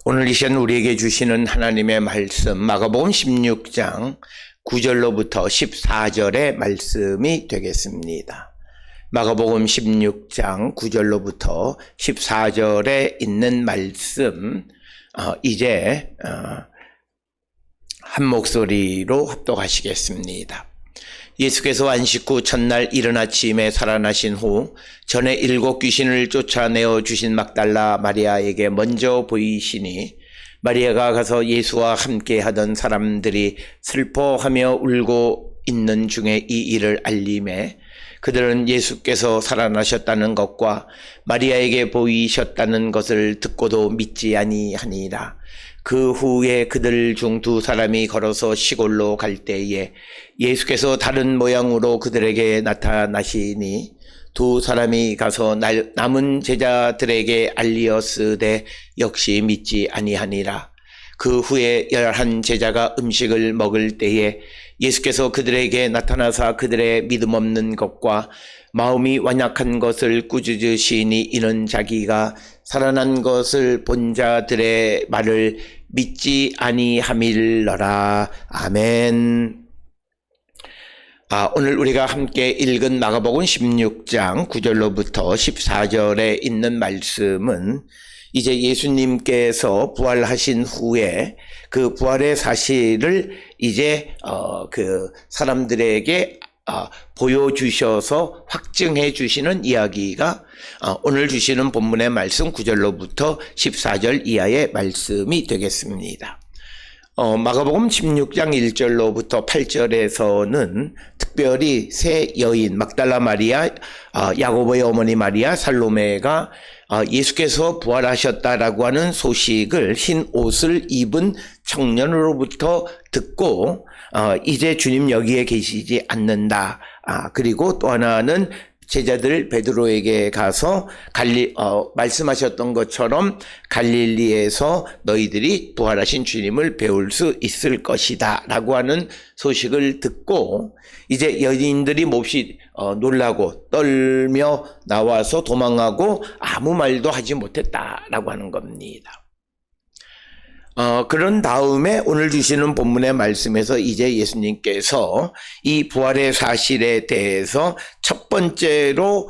오늘 이 시간 우리에게 주시는 하나님의 말씀 마가복음 16장 9절로부터 14절의 말씀이 되겠습니다. 마가복음 16장 9절로부터 14절에 있는 말씀 이제 한 목소리로 합독하시겠습니다. 예수께서 안식 후 첫날 이른 아침에 살아나신 후 전에 7 귀신을 쫓아내어 주신 막달라 마리아에게 먼저 보이시니 마리아가 가서 예수와 함께 하던 사람들이 슬퍼하며 울고 있는 중에 이 일을 알림해 그들은 예수께서 살아나셨다는 것과 마리아에게 보이셨다는 것을 듣고도 믿지 아니하니라. 그 후에 그들 중 2 사람이 걸어서 시골로 갈 때에 예수께서 다른 모양으로 그들에게 나타나시니 2 사람이 가서 남은 제자들에게 알리었으되 역시 믿지 아니하니라. 그 후에 11 제자가 음식을 먹을 때에 예수께서 그들에게 나타나사 그들의 믿음 없는 것과 마음이 완약한 것을 꾸짖으시니 이는 자기가 살아난 것을 본 자들의 말을 믿지 아니함일러라. 아멘. 오늘 우리가 함께 읽은 마가복음 16장 9절로부터 14절에 있는 말씀은 이제 예수님께서 부활하신 후에 그 부활의 사실을 이제 그 사람들에게 보여주셔서 확증해 주시는 이야기가 오늘 주시는 본문의 말씀 9절로부터 14절 이하의 말씀이 되겠습니다. 마가복음 16장 1절로부터 8절에서는 특별히 3 여인 막달라 마리아, 야고보의 어머니 마리아, 살로메가 예수께서 부활하셨다라고 하는 소식을 흰 옷을 입은 청년으로부터 듣고 이제 주님 여기에 계시지 않는다. 그리고 또 하나는 제자들 베드로에게 가서 말씀하셨던 것처럼 갈릴리에서 너희들이 부활하신 주님을 배울 수 있을 것이다 라고 하는 소식을 듣고 이제 여인들이 몹시 놀라고 떨며 나와서 도망하고 아무 말도 하지 못했다라고 하는 겁니다. 그런 다음에 오늘 주시는 본문의 말씀에서 이제 예수님께서 이 부활의 사실에 대해서 첫 번째로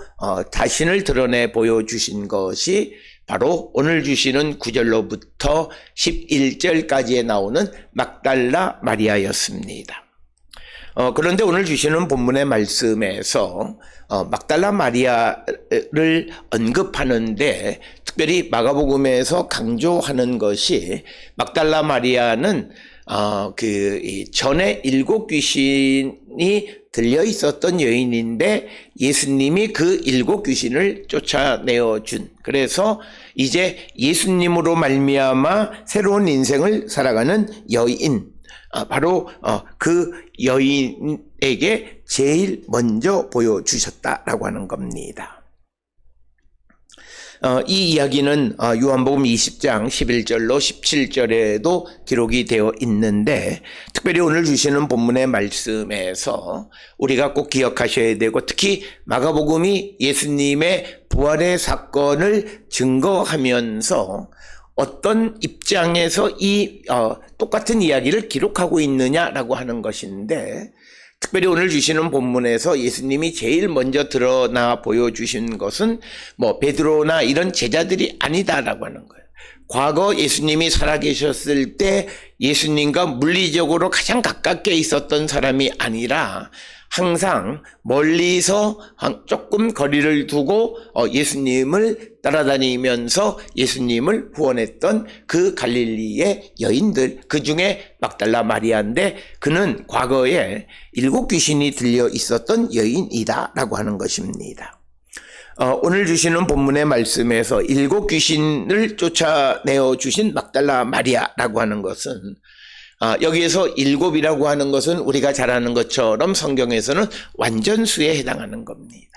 자신을 드러내 보여주신 것이 바로 오늘 주시는 9절로부터 11절까지에 나오는 막달라 마리아였습니다. 그런데 오늘 주시는 본문의 말씀에서 막달라 마리아를 언급하는데 특별히 마가복음에서 강조하는 것이 막달라 마리아는 전에 7 귀신이 들려 있었던 여인인데 예수님이 그 7 귀신을 쫓아내어 준, 그래서 이제 예수님으로 말미암아 새로운 인생을 살아가는 여인, 바로 그 여인에게 제일 먼저 보여주셨다라고 하는 겁니다. 이 이야기는 요한복음 20장 11절로 17절에도 기록이 되어 있는데 특별히 오늘 주시는 본문의 말씀에서 우리가 꼭 기억하셔야 되고 특히 마가복음이 예수님의 부활의 사건을 증거하면서 어떤 입장에서 이 똑같은 이야기를 기록하고 있느냐라고 하는 것인데 특별히 오늘 주시는 본문에서 예수님이 제일 먼저 드러나 보여주신 것은 베드로나 이런 제자들이 아니다라고 하는 거예요. 과거 예수님이 살아계셨을 때 예수님과 물리적으로 가장 가깝게 있었던 사람이 아니라 항상 멀리서 조금 거리를 두고 예수님을 따라다니면서 예수님을 후원했던 그 갈릴리의 여인들, 그 중에 막달라 마리아인데 그는 과거에 7 귀신이 들려 있었던 여인이다라고 하는 것입니다. 오늘 주시는 본문의 말씀에서 7 귀신을 쫓아내어 주신 막달라 마리아라고 하는 것은 여기에서 7이라고 하는 것은 우리가 잘 아는 것처럼 성경에서는 완전수에 해당하는 겁니다.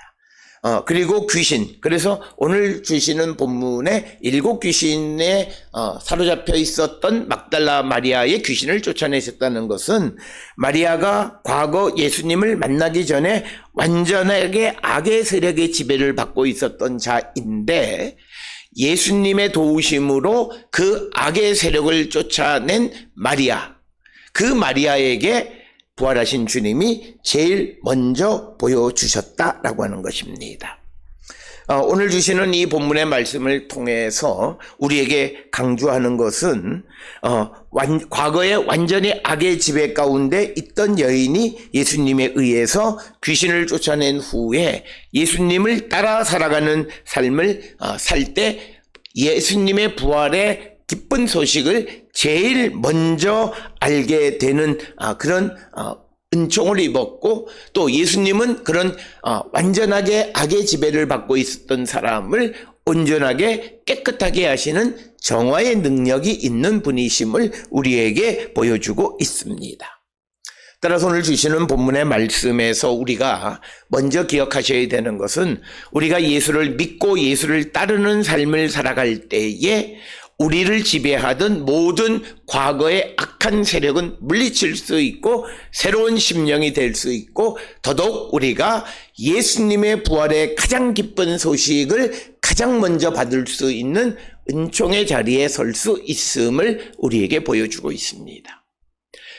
그리고 귀신, 그래서 오늘 주시는 본문에 7 귀신에 사로잡혀 있었던 막달라 마리아의 귀신을 쫓아내셨다는 것은 마리아가 과거 예수님을 만나기 전에 완전하게 악의 세력의 지배를 받고 있었던 자인데 예수님의 도우심으로 그 악의 세력을 쫓아낸 마리아, 그 마리아에게 부활하신 주님이 제일 먼저 보여주셨다라고 하는 것입니다. 오늘 주시는 이 본문의 말씀을 통해서 우리에게 강조하는 것은 과거에 완전히 악의 지배 가운데 있던 여인이 예수님에 의해서 귀신을 쫓아낸 후에 예수님을 따라 살아가는 삶을 살 때 예수님의 부활의 기쁜 소식을 제일 먼저 알게 되는 그런 은총을 입었고, 또 예수님은 그런 완전하게 악의 지배를 받고 있었던 사람을 온전하게 깨끗하게 하시는 정화의 능력이 있는 분이심을 우리에게 보여주고 있습니다. 따라서 오늘 주시는 본문의 말씀에서 우리가 먼저 기억하셔야 되는 것은, 우리가 예수를 믿고 예수를 따르는 삶을 살아갈 때에 우리를 지배하던 모든 과거의 악한 세력은 물리칠 수 있고 새로운 심령이 될 수 있고, 더더욱 우리가 예수님의 부활의 가장 기쁜 소식을 가장 먼저 받을 수 있는 은총의 자리에 설 수 있음을 우리에게 보여주고 있습니다.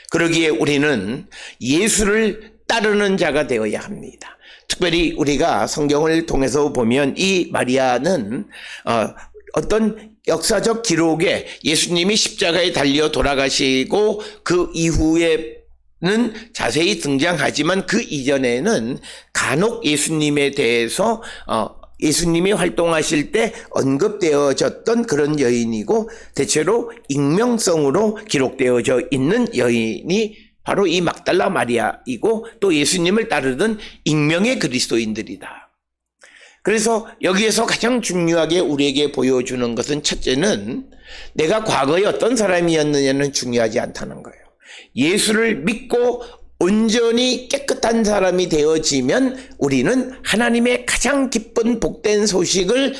그러기에 우리는 예수를 따르는 자가 되어야 합니다. 특별히 우리가 성경을 통해서 보면 이 마리아는 어떤 역사적 기록에 예수님이 십자가에 달려 돌아가시고 그 이후에는 자세히 등장하지만 그 이전에는 간혹 예수님에 대해서 예수님이 활동하실 때 언급되어졌던 그런 여인이고, 대체로 익명성으로 기록되어져 있는 여인이 바로 이 막달라 마리아이고, 또 예수님을 따르던 익명의 그리스도인들이다. 그래서 여기에서 가장 중요하게 우리에게 보여주는 것은, 첫째는 내가 과거에 어떤 사람이었느냐는 중요하지 않다는 거예요. 예수를 믿고 온전히 깨끗한 사람이 되어지면 우리는 하나님의 가장 기쁜 복된 소식을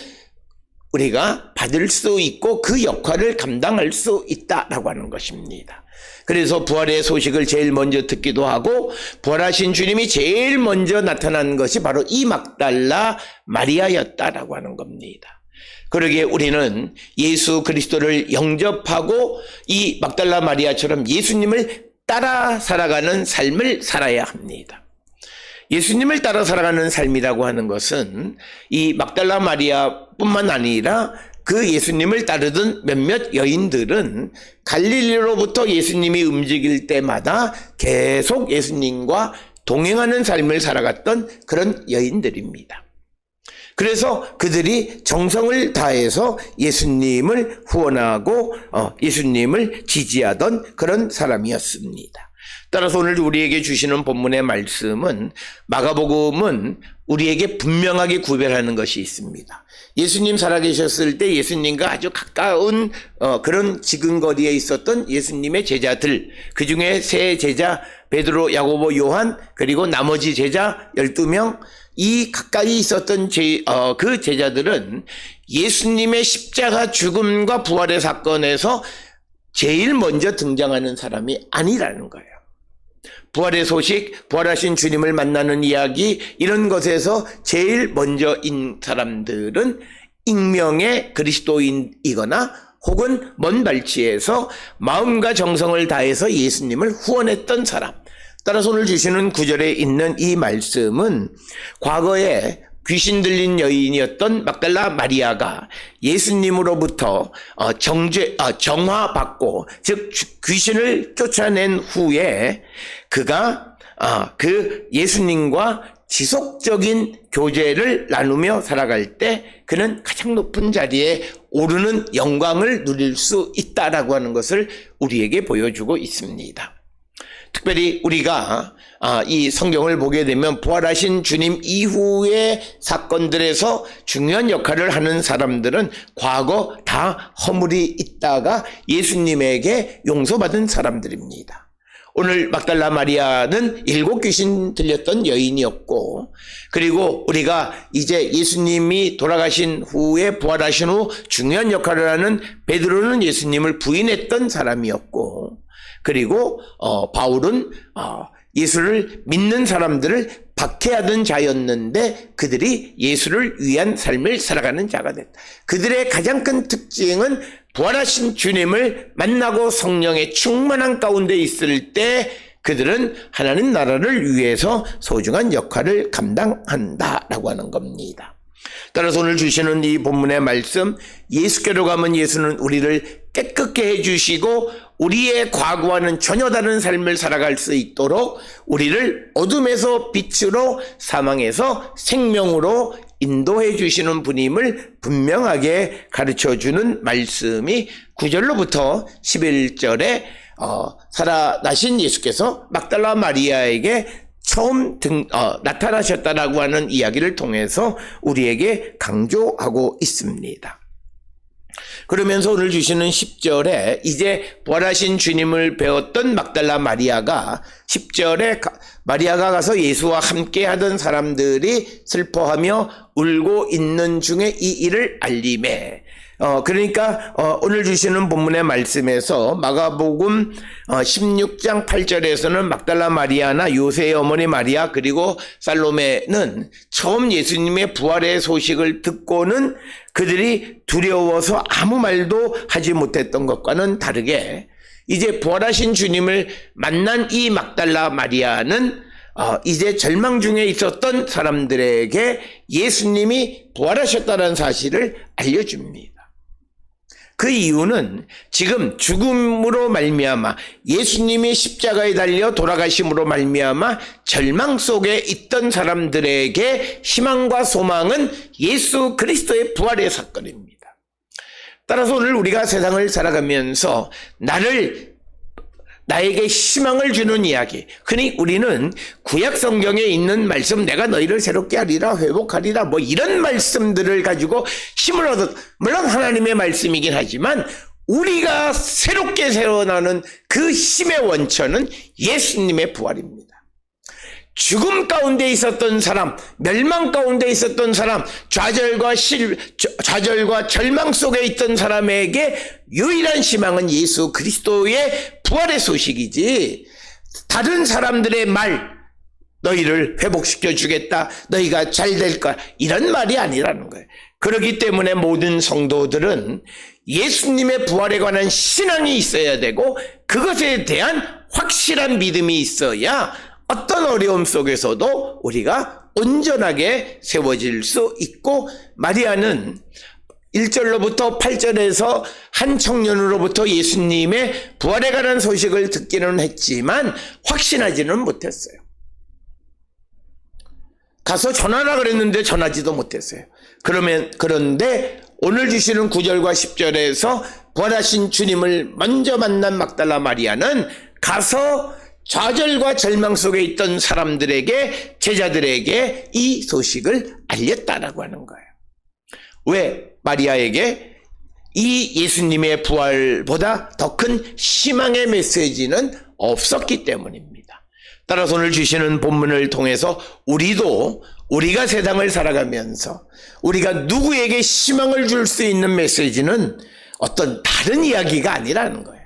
우리가 받을 수 있고 그 역할을 감당할 수 있다라고 하는 것입니다. 그래서 부활의 소식을 제일 먼저 듣기도 하고, 부활하신 주님이 제일 먼저 나타난 것이 바로 이 막달라 마리아였다라고 하는 겁니다. 그러기에 우리는 예수 그리스도를 영접하고 이 막달라 마리아처럼 예수님을 따라 살아가는 삶을 살아야 합니다. 예수님을 따라 살아가는 삶이라고 하는 것은 이 막달라 마리아뿐만 아니라 그 예수님을 따르던 몇몇 여인들은 갈릴리로부터 예수님이 움직일 때마다 계속 예수님과 동행하는 삶을 살아갔던 그런 여인들입니다. 그래서 그들이 정성을 다해서 예수님을 후원하고 예수님을 지지하던 그런 사람이었습니다. 따라서 오늘 우리에게 주시는 본문의 말씀은, 마가복음은 우리에게 분명하게 구별하는 것이 있습니다. 예수님 살아계셨을 때 예수님과 아주 가까운 그런 지근거리에 있었던 예수님의 제자들, 그 중에 세 제자 베드로, 야고보, 요한, 그리고 나머지 제자 12명, 이 가까이 있었던 그 제자들은 예수님의 십자가 죽음과 부활의 사건에서 제일 먼저 등장하는 사람이 아니라는 거예요. 부활의 소식, 부활하신 주님을 만나는 이야기, 이런 것에서 제일 먼저인 사람들은 익명의 그리스도인이거나 혹은 먼 발치에서 마음과 정성을 다해서 예수님을 후원했던 사람. 따라서 오늘 주시는 구절에 있는 이 말씀은, 과거에 귀신 들린 여인이었던 막달라 마리아가 예수님으로부터 정화받고, 즉 귀신을 쫓아낸 후에 그가 그 예수님과 지속적인 교제를 나누며 살아갈 때 그는 가장 높은 자리에 오르는 영광을 누릴 수 있다라고 하는 것을 우리에게 보여주고 있습니다. 특별히 우리가 이 성경을 보게 되면 부활하신 주님 이후의 사건들에서 중요한 역할을 하는 사람들은 과거 다 허물이 있다가 예수님에게 용서받은 사람들입니다. 오늘 막달라 마리아는 7 귀신 들렸던 여인이었고, 그리고 우리가 이제 예수님이 돌아가신 후에 부활하신 후 중요한 역할을 하는 베드로는 예수님을 부인했던 사람이었고, 그리고 바울은 예수를 믿는 사람들을 박해하던 자였는데 그들이 예수를 위한 삶을 살아가는 자가 됐다. 그들의 가장 큰 특징은 부활하신 주님을 만나고 성령의 충만한 가운데 있을 때 그들은 하나님 나라를 위해서 소중한 역할을 감당한다라고 하는 겁니다. 따라서 오늘 주시는 이 본문의 말씀, 예수께로 가면 예수는 우리를 깨끗게 해주시고 우리의 과거와는 전혀 다른 삶을 살아갈 수 있도록 우리를 어둠에서 빛으로, 사망에서 생명으로 인도해 주시는 분임을 분명하게 가르쳐주는 말씀이 9절로부터 11절에 살아나신 예수께서 막달라 마리아에게 처음 나타나셨다라고 하는 이야기를 통해서 우리에게 강조하고 있습니다. 그러면서 오늘 주시는 10절에 이제 부활하신 주님을 배웠던 막달라 마리아가 10절에 마리아가 가서 예수와 함께 하던 사람들이 슬퍼하며 울고 있는 중에 이 일을 알리매. 그러니까 오늘 주시는 본문의 말씀에서 마가복음 16장 8절에서는 막달라 마리아나 요새의 어머니 마리아 그리고 살로메는 처음 예수님의 부활의 소식을 듣고는 그들이 두려워서 아무 말도 하지 못했던 것과는 다르게 이제 부활하신 주님을 만난 이 막달라 마리아는 이제 절망 중에 있었던 사람들에게 예수님이 부활하셨다는 사실을 알려줍니다. 그 이유는 지금 죽음으로 말미암아 예수님이 십자가에 달려 돌아가심으로 말미암아 절망 속에 있던 사람들에게 희망과 소망은 예수 그리스도의 부활의 사건입니다. 따라서 오늘 우리가 세상을 살아가면서 나에게 희망을 주는 이야기. 흔히 우리는 구약 성경에 있는 말씀, 내가 너희를 새롭게 하리라, 회복하리라, 뭐 이런 말씀들을 가지고 힘을 물론 하나님의 말씀이긴 하지만 우리가 새롭게 세워나는 그 힘의 원천은 예수님의 부활입니다. 죽음 가운데 있었던 사람, 멸망 가운데 있었던 사람, 좌절과 절망 속에 있던 사람에게 유일한 희망은 예수 그리스도의 부활의 소식이지 다른 사람들의 말, 너희를 회복시켜 주겠다, 너희가 잘 될 거야, 이런 말이 아니라는 거예요. 그렇기 때문에 모든 성도들은 예수님의 부활에 관한 신앙이 있어야 되고 그것에 대한 확실한 믿음이 있어야 어떤 어려움 속에서도 우리가 온전하게 세워질 수 있고, 마리아는 1절로부터 8절에서 한 청년으로부터 예수님의 부활에 관한 소식을 듣기는 했지만 확신하지는 못했어요. 가서 전하라 그랬는데 전하지도 못했어요. 그런데 오늘 주시는 9절과 10절에서 부활하신 주님을 먼저 만난 막달라 마리아는 가서 좌절과 절망 속에 있던 사람들에게, 제자들에게 이 소식을 알렸다라고 하는 거예요. 왜? 마리아에게 이 예수님의 부활보다 더 큰 희망의 메시지는 없었기 때문입니다. 따라서 오늘 주시는 본문을 통해서 우리가 세상을 살아가면서 우리가 누구에게 희망을 줄 수 있는 메시지는 어떤 다른 이야기가 아니라는 거예요.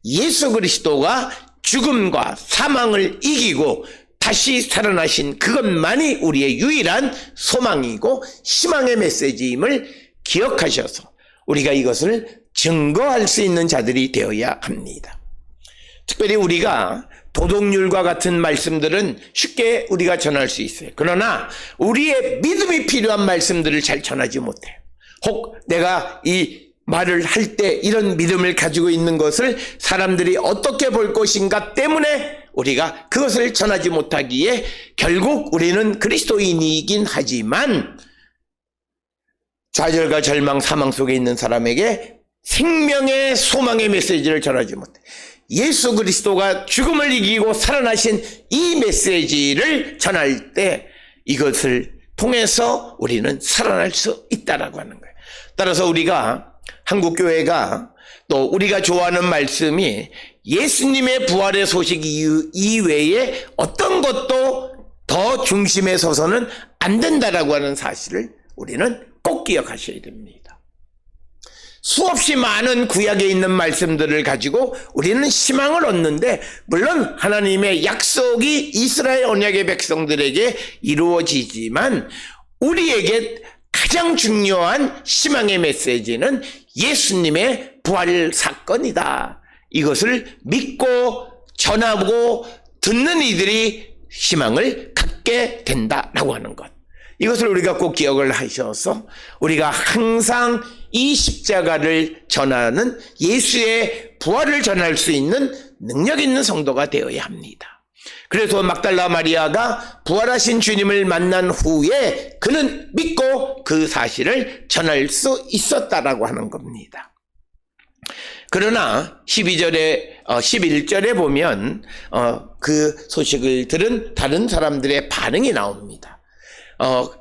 예수 그리스도가 죽음과 사망을 이기고 다시 살아나신 그것만이 우리의 유일한 소망이고 희망의 메시지임을 기억하셔서 우리가 이것을 증거할 수 있는 자들이 되어야 합니다. 특별히 우리가 도덕률과 같은 말씀들은 쉽게 우리가 전할 수 있어요. 그러나 우리의 믿음이 필요한 말씀들을 잘 전하지 못해요. 혹 내가 이 말을 할 때 이런 믿음을 가지고 있는 것을 사람들이 어떻게 볼 것인가 때문에 우리가 그것을 전하지 못하기에 결국 우리는 그리스도인이긴 하지만 좌절과 절망, 사망 속에 있는 사람에게 생명의 소망의 메시지를 전하지 못해. 예수 그리스도가 죽음을 이기고 살아나신 이 메시지를 전할 때 이것을 통해서 우리는 살아날 수 있다라고 하는 거예요. 따라서 우리가 한국교회가 또 우리가 좋아하는 말씀이 예수님의 부활의 소식 이외에 어떤 것도 더 중심에 서서는 안 된다라고 하는 사실을 우리는 꼭 기억하셔야 됩니다. 수없이 많은 구약에 있는 말씀들을 가지고 우리는 희망을 얻는데, 물론 하나님의 약속이 이스라엘 언약의 백성들에게 이루어지지만 우리에게 가장 중요한 희망의 메시지는 예수님의 부활 사건이다. 이것을 믿고 전하고 듣는 이들이 희망을 갖게 된다라고 하는 것. 이것을 우리가 꼭 기억을 하셔서 우리가 항상 이 십자가를 전하는, 예수의 부활을 전할 수 있는 능력 있는 성도가 되어야 합니다. 그래서 막달라 마리아가 부활하신 주님을 만난 후에 그는 믿고 그 사실을 전할 수 있었다라고 하는 겁니다. 그러나 11절에 보면 그 소식을 들은 다른 사람들의 반응이 나옵니다.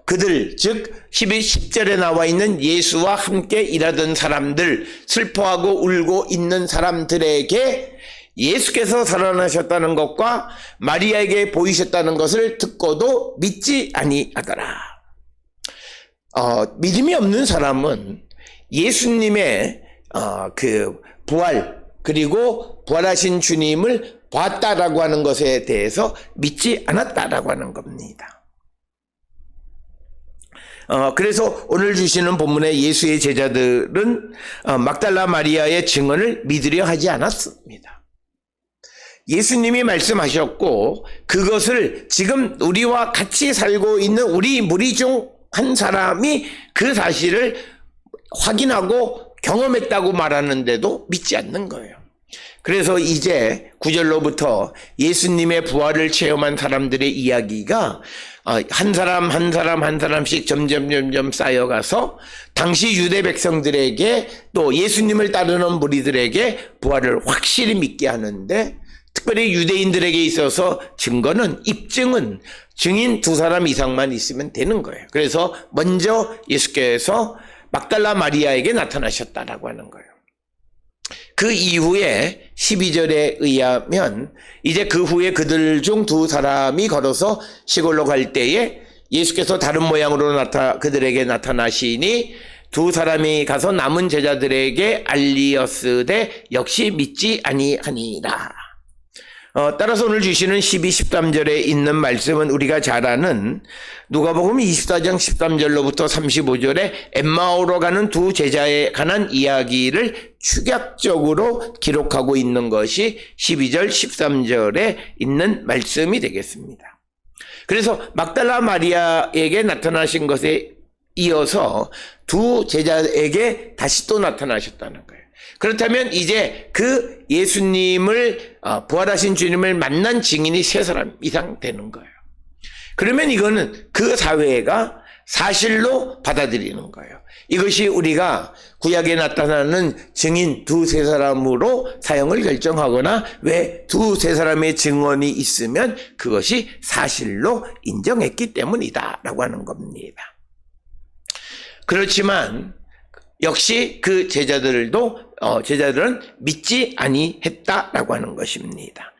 그들, 즉 10절에 나와 있는 예수와 함께 일하던 사람들, 슬퍼하고 울고 있는 사람들에게 예수께서 살아나셨다는 것과 마리아에게 보이셨다는 것을 듣고도 믿지 아니하더라. 믿음이 없는 사람은 예수님의 그 부활, 그리고 부활하신 주님을 봤다라고 하는 것에 대해서 믿지 않았다라고 하는 겁니다. 그래서 오늘 주시는 본문의 예수의 제자들은 막달라 마리아의 증언을 믿으려 하지 않았습니다. 예수님이 말씀하셨고 그것을 지금 우리와 같이 살고 있는 우리 무리 중 한 사람이 그 사실을 확인하고 경험했다고 말하는데도 믿지 않는 거예요. 그래서 이제 9절로부터 예수님의 부활을 체험한 사람들의 이야기가 한 사람씩 점점 쌓여가서 당시 유대 백성들에게 또 예수님을 따르는 무리들에게 부활을 확실히 믿게 하는데, 특별히 유대인들에게 있어서 증거는, 입증은 증인 2사람 이상만 있으면 되는 거예요. 그래서 먼저 예수께서 막달라 마리아에게 나타나셨다라고 하는 거예요. 그 이후에 12절에 의하면 이제 그 후에 그들 중 2사람이 걸어서 시골로 갈 때에 예수께서 다른 모양으로 그들에게 나타나시니 2사람이 가서 남은 제자들에게 알리었으되 역시 믿지 아니하니라. 따라서 오늘 주시는 12, 13절에 있는 말씀은 우리가 잘 아는 누가복음 24장 13절로부터 35절에 엠마오로 가는 2 제자에 관한 이야기를 축약적으로 기록하고 있는 것이 12절, 13절에 있는 말씀이 되겠습니다. 그래서 막달라 마리아에게 나타나신 것에 이어서 2 제자에게 다시 또 나타나셨다는 거예요. 그렇다면 이제 그 예수님을 부활하신 주님을 만난 증인이 3사람 이상 되는 거예요. 그러면 이거는 그 사회가 사실로 받아들이는 거예요. 이것이 우리가 구약에 나타나는 증인 2-3사람으로 사형을 결정하거나 왜 2-3사람의 증언이 있으면 그것이 사실로 인정했기 때문이다 라고 하는 겁니다. 그렇지만 역시 그 제자들은 믿지 아니했다라고 하는 것입니다.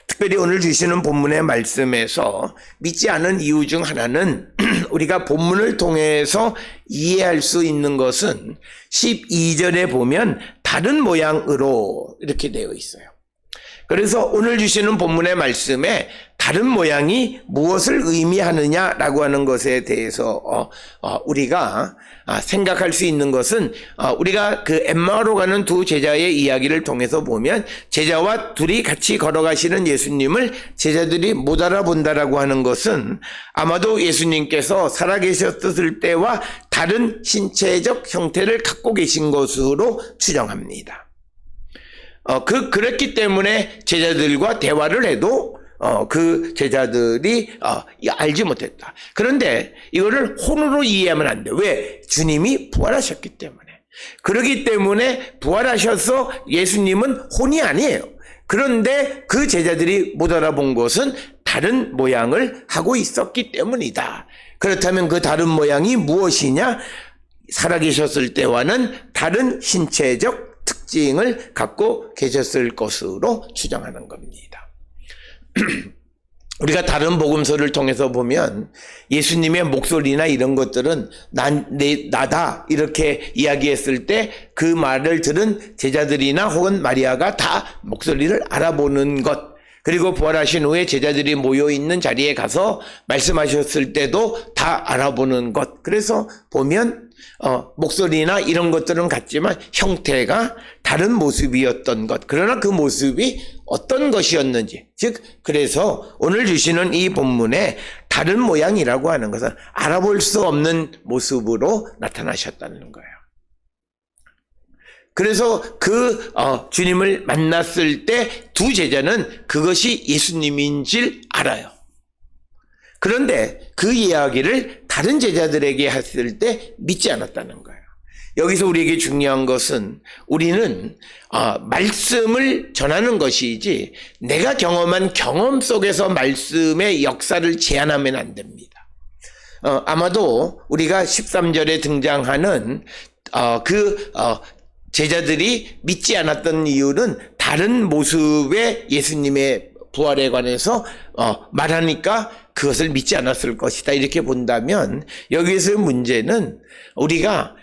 특별히 오늘 주시는 본문의 말씀에서 믿지 않은 이유 중 하나는 우리가 본문을 통해서 이해할 수 있는 것은 12절에 보면 다른 모양으로 이렇게 되어 있어요. 그래서 오늘 주시는 본문의 말씀에 다른 모양이 무엇을 의미하느냐라고 하는 것에 대해서 우리가 생각할 수 있는 것은 우리가 그 엠마오로 가는 2 제자의 이야기를 통해서 보면 제자와 둘이 같이 걸어가시는 예수님을 제자들이 못 알아본다라고 하는 것은 아마도 예수님께서 살아계셨을 때와 다른 신체적 형태를 갖고 계신 것으로 추정합니다. 그랬기 때문에 제자들과 대화를 해도 그 제자들이 알지 못했다. 그런데 이거를 혼으로 이해하면 안 돼. 왜? 주님이 부활하셨기 때문에. 그렇기 때문에 부활하셔서 예수님은 혼이 아니에요. 그런데 그 제자들이 못 알아본 것은 다른 모양을 하고 있었기 때문이다. 그렇다면 그 다른 모양이 무엇이냐? 살아계셨을 때와는 다른 신체적 특징을 갖고 계셨을 것으로 추정하는 겁니다. 우리가 다른 복음서를 통해서 보면 예수님의 목소리나 이런 것들은 나다 이렇게 이야기했을 때 그 말을 들은 제자들이나 혹은 마리아가 다 목소리를 알아보는 것, 그리고 부활하신 후에 제자들이 모여있는 자리에 가서 말씀하셨을 때도 다 알아보는 것. 그래서 보면 목소리나 이런 것들은 같지만 형태가 다른 모습이었던 것. 그러나 그 모습이 어떤 것이었는지, 즉 그래서 오늘 주시는 이 본문에 다른 모양이라고 하는 것은 알아볼 수 없는 모습으로 나타나셨다는 거예요. 그래서 그 주님을 만났을 때 두 제자는 그것이 예수님인 줄 알아요. 그런데 그 이야기를 다른 제자들에게 했을 때 믿지 않았다는 거예요. 여기서 우리에게 중요한 것은 우리는 말씀을 전하는 것이지 내가 경험한 경험 속에서 말씀의 역사를 제한하면 안 됩니다. 아마도 우리가 13절에 등장하는 제자들이 믿지 않았던 이유는 다른 모습의 예수님의 부활에 관해서 말하니까 그것을 믿지 않았을 것이다 이렇게 본다면, 여기에서의 문제는 우리가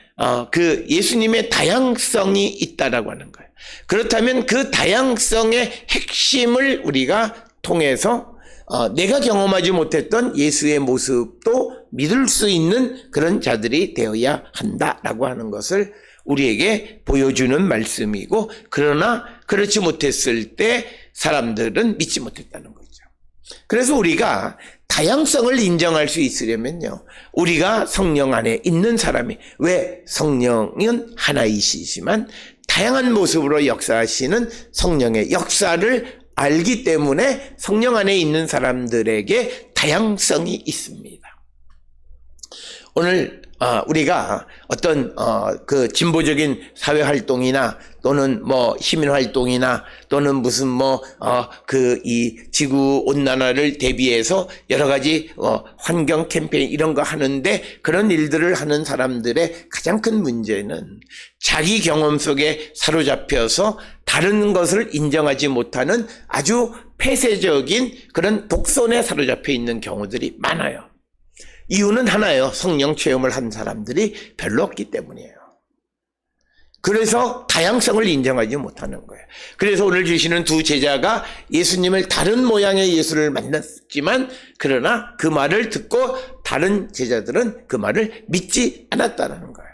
그 예수님의 다양성이 있다라고 하는 거예요. 그렇다면 그 다양성의 핵심을 우리가 통해서 내가 경험하지 못했던 예수의 모습도 믿을 수 있는 그런 자들이 되어야 한다라고 하는 것을 우리에게 보여주는 말씀이고, 그러나 그렇지 못했을 때 사람들은 믿지 못했다는 거죠. 그래서 우리가 다양성을 인정할 수 있으려면요, 우리가 성령 안에 있는 사람이, 왜 성령은 하나이시지만 다양한 모습으로 역사하시는 성령의 역사를 알기 때문에 성령 안에 있는 사람들에게 다양성이 있습니다. 오늘 우리가 어떤 그 진보적인 사회 활동이나 또는 뭐 시민 활동이나 또는 무슨 이 지구 온난화를 대비해서 여러 가지 환경 캠페인 이런 거 하는데, 그런 일들을 하는 사람들의 가장 큰 문제는 자기 경험 속에 사로잡혀서 다른 것을 인정하지 못하는 아주 폐쇄적인 그런 독선에 사로잡혀 있는 경우들이 많아요. 이유는 하나예요. 성령 체험을 한 사람들이 별로 없기 때문이에요. 그래서 다양성을 인정하지 못하는 거예요. 그래서 오늘 주시는 두 제자가 예수님을 다른 모양의 예수를 만났지만, 그러나 그 말을 듣고 다른 제자들은 그 말을 믿지 않았다는 거예요.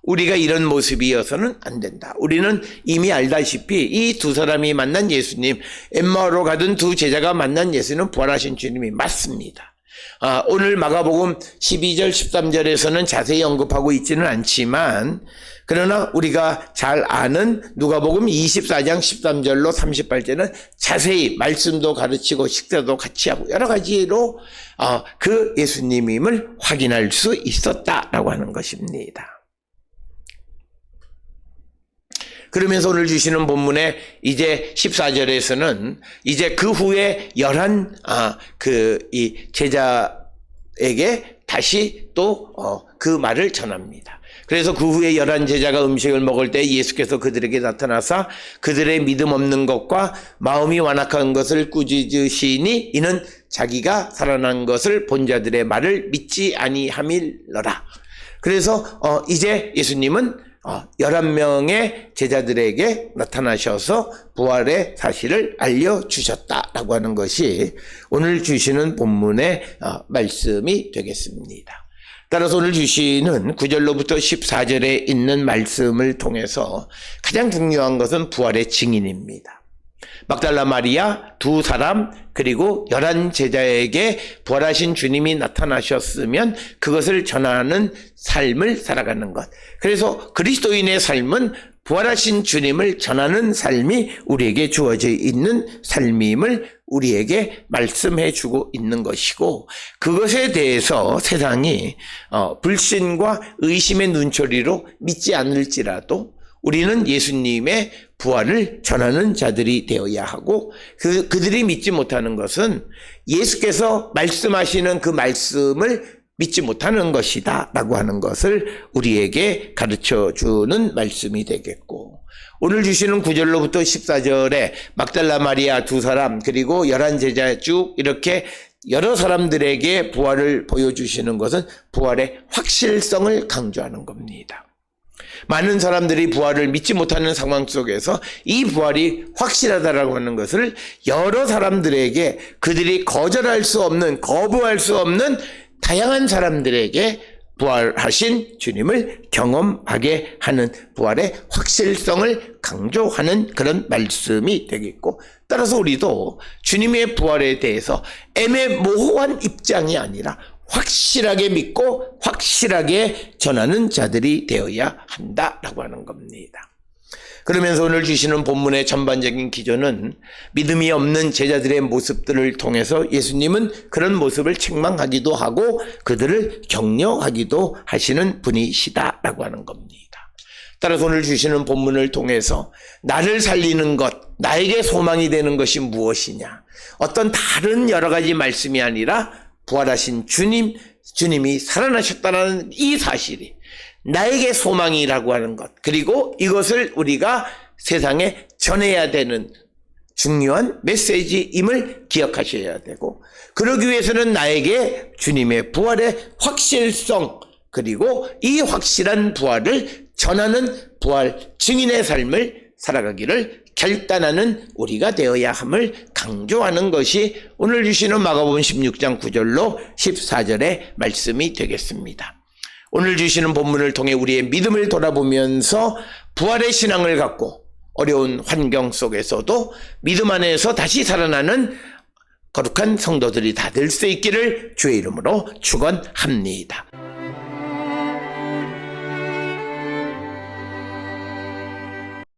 우리가 이런 모습이어서는 안 된다. 우리는 이미 알다시피 이 두 사람이 만난 예수님, 엠마오로 가던 두 제자가 만난 예수는 부활하신 주님이 맞습니다. 오늘 마가복음 12절 13절에서는 자세히 언급하고 있지는 않지만, 그러나 우리가 잘 아는 누가복음 24장 13절로 38절은 자세히 말씀도 가르치고 식사도 같이 하고 여러 가지로 그 예수님임을 확인할 수 있었다라고 하는 것입니다. 그러면서 오늘 주시는 본문에 이제 14절에서는 이제 그 후에 11 이 제자에게 다시 또 그 말을 전합니다. 그래서 그 후에 11 제자가 음식을 먹을 때 예수께서 그들에게 나타나사 그들의 믿음 없는 것과 마음이 완악한 것을 꾸짖으시니, 이는 자기가 살아난 것을 본 자들의 말을 믿지 아니함이러라. 그래서 이제 예수님은 11명의 제자들에게 나타나셔서 부활의 사실을 알려주셨다라고 하는 것이 오늘 주시는 본문의 말씀이 되겠습니다. 따라서 오늘 주시는 9절로부터 14절에 있는 말씀을 통해서 가장 중요한 것은 부활의 증인입니다. 막달라 마리아 두 사람 그리고 11 제자에게 부활하신 주님이 나타나셨으면 그것을 전하는 삶을 살아가는 것. 그래서 그리스도인의 삶은 부활하신 주님을 전하는 삶이 우리에게 주어져 있는 삶임을 우리에게 말씀해 주고 있는 것이고, 그것에 대해서 세상이 불신과 의심의 눈초리로 믿지 않을지라도 우리는 예수님의 부활을 전하는 자들이 되어야 하고, 그들이 믿지 못하는 것은 예수께서 말씀하시는 그 말씀을 믿지 못하는 것이다 라고 하는 것을 우리에게 가르쳐 주는 말씀이 되겠고, 오늘 주시는 9절로부터 14절에 막달라 마리아 두 사람 그리고 11제자 쭉 이렇게 여러 사람들에게 부활을 보여주시는 것은 부활의 확실성을 강조하는 겁니다. 많은 사람들이 부활을 믿지 못하는 상황 속에서 이 부활이 확실하다라고 하는 것을 여러 사람들에게 그들이 거절할 수 없는, 거부할 수 없는 다양한 사람들에게 부활하신 주님을 경험하게 하는 부활의 확실성을 강조하는 그런 말씀이 되겠고, 따라서 우리도 주님의 부활에 대해서 애매모호한 입장이 아니라 확실하게 믿고 확실하게 전하는 자들이 되어야 한다라고 하는 겁니다. 그러면서 오늘 주시는 본문의 전반적인 기조는 믿음이 없는 제자들의 모습들을 통해서 예수님은 그런 모습을 책망하기도 하고 그들을 격려하기도 하시는 분이시다라고 하는 겁니다. 따라서 오늘 주시는 본문을 통해서 나를 살리는 것, 나에게 소망이 되는 것이 무엇이냐, 어떤 다른 여러 가지 말씀이 아니라 부활하신 주님이 살아나셨다는 이 사실이 나에게 소망이라고 하는 것, 그리고 이것을 우리가 세상에 전해야 되는 중요한 메시지임을 기억하셔야 되고, 그러기 위해서는 나에게 주님의 부활의 확실성, 그리고 이 확실한 부활을 전하는 부활 증인의 삶을 살아가기를 결단하는 우리가 되어야 함을 강조하는 것이 오늘 주시는 마가복음 16장 9절로 14절의 말씀이 되겠습니다. 오늘 주시는 본문을 통해 우리의 믿음을 돌아보면서 부활의 신앙을 갖고 어려운 환경 속에서도 믿음 안에서 다시 살아나는 거룩한 성도들이 다 될 수 있기를 주의 이름으로 축원합니다.